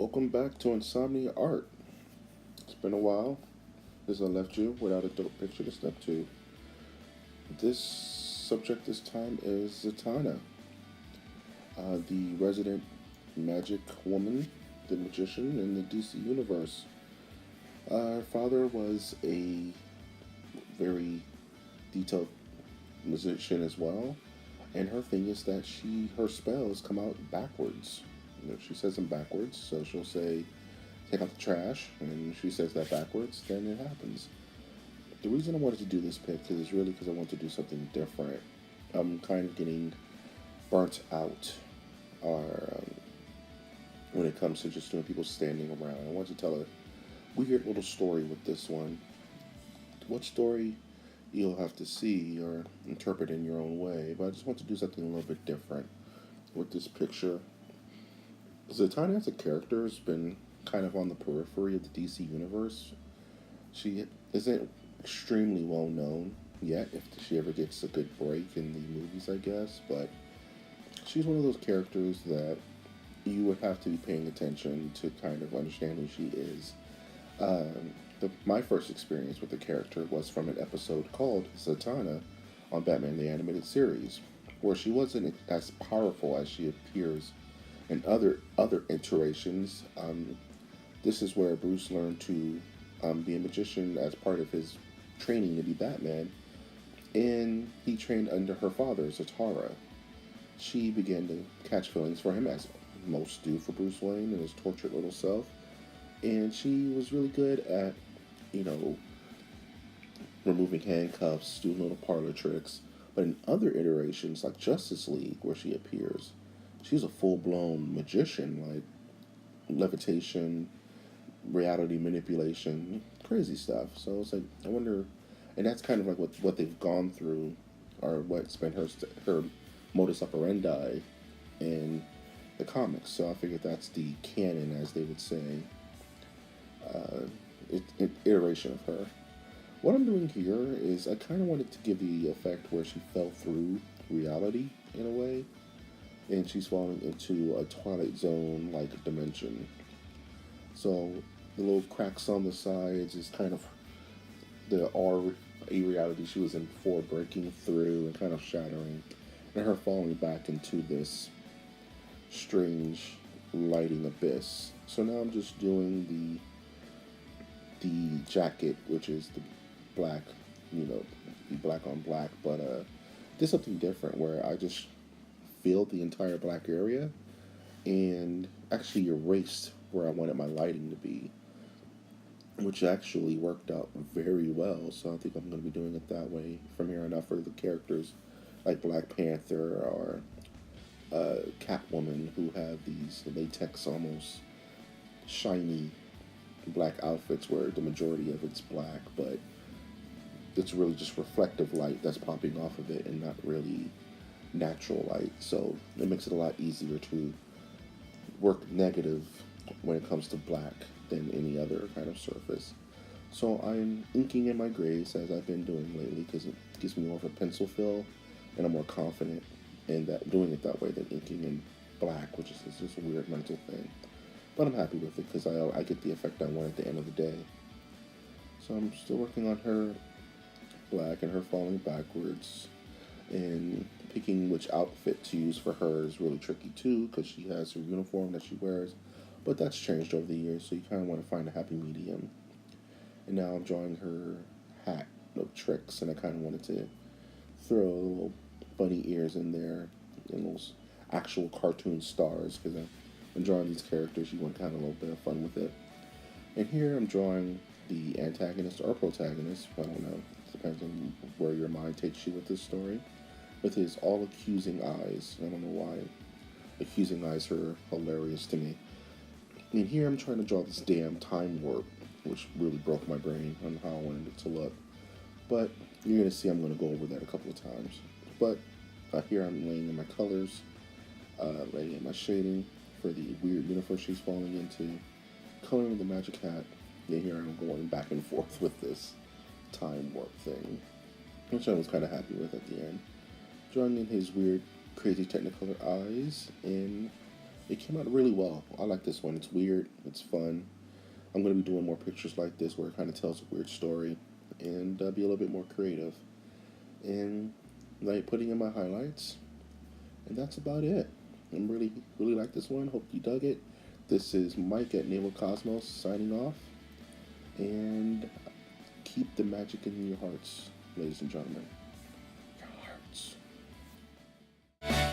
Welcome back to Insomnia Art. It's been a while since I left you without a dope picture to step to. This subject this time is Zatanna, the resident magic woman, the magician in the DC universe. Her father was a very detailed musician as well, and her thing is that her spells come out backwards. She says them backwards, so she'll say, "Take out the trash," and she says that backwards, then it happens. The reason I wanted to do this pick is really because I want to do something different. I'm kind of getting burnt out when it comes to just doing people standing around. I want to tell a weird little story with this one. What story you'll have to see or interpret in your own way, but I just want to do something a little bit different with this picture. Zatanna as a character has been kind of on the periphery of the DC universe. She isn't extremely well known yet, if she ever gets a good break in the movies, I guess, but she's one of those characters that you would have to be paying attention to kind of understand who she is. My first experience with the character was from an episode called Zatanna on Batman the Animated Series, where she wasn't as powerful as she appears in other iterations. This is where Bruce learned to be a magician as part of his training to be Batman, and he trained under her father, Zatanna. She began to catch feelings for him, as most do for Bruce Wayne and his tortured little self, and she was really good at, you know, removing handcuffs, doing little parlor tricks. But in other iterations, like Justice League, where she appears, she's a full blown magician, like levitation, reality manipulation, crazy stuff. So it's like, I wonder, and that's kind of like what they've gone through, or what's been her modus operandi in the comics. So I figured that's the canon, as they would say, iteration of her. What I'm doing here is I kind of wanted to give the effect where she fell through reality in a way, and she's falling into a Twilight Zone like dimension. So the little cracks on the sides is kind of the A reality she was in before breaking through and kind of shattering, and her falling back into this strange lighting abyss. So now I'm just doing the jacket, which is the black, the black on black, but did something different where I just filled the entire black area and actually erased where I wanted my lighting to be, which actually worked out very well. So I think I'm going to be doing it that way from here on out for the characters like Black Panther or Catwoman, who have these latex almost shiny black outfits where the majority of it's black, but it's really just reflective light that's popping off of it and not really natural light. So it makes it a lot easier to work negative when it comes to black than any other kind of surface. So I'm inking in my grays, as I've been doing lately, because it gives me more of a pencil feel, and I'm more confident in that doing it that way than inking in black, which is just a weird mental thing. But I'm happy with it because I get the effect I want at the end of the day. So I'm still working on her black and her falling backwards, and picking which outfit to use for her is really tricky too, because she has her uniform that she wears, but that's changed over the years, so you kind of want to find a happy medium. And now I'm drawing her hat of tricks, and I kind of wanted to throw little bunny ears in there and those actual cartoon stars, because I'm drawing these characters, you want kind of a little bit of fun with it. And here I'm drawing the antagonist or protagonist, I don't know, it depends on where your mind takes you with this story, with his all accusing eyes. I don't know why accusing eyes are hilarious to me. And here I'm trying to draw this damn time warp, which really broke my brain on how I wanted it to look. But you're going to see I'm going to go over that a couple of times. But here I'm laying in my colors, laying in my shading for the weird universe she's falling into, coloring the magic hat, and here I'm going back and forth with this time warp thing, which I was kind of happy with at the end. Drawing in his weird, crazy Technicolor eyes, and it came out really well. I like this one. It's weird. It's fun. I'm going to be doing more pictures like this where it kind of tells a weird story and be a little bit more creative. And like putting in my highlights. And that's about it. I'm really like this one. Hope you dug it. This is Mike at Naval Cosmos signing off. And keep the magic in your hearts, ladies and gentlemen.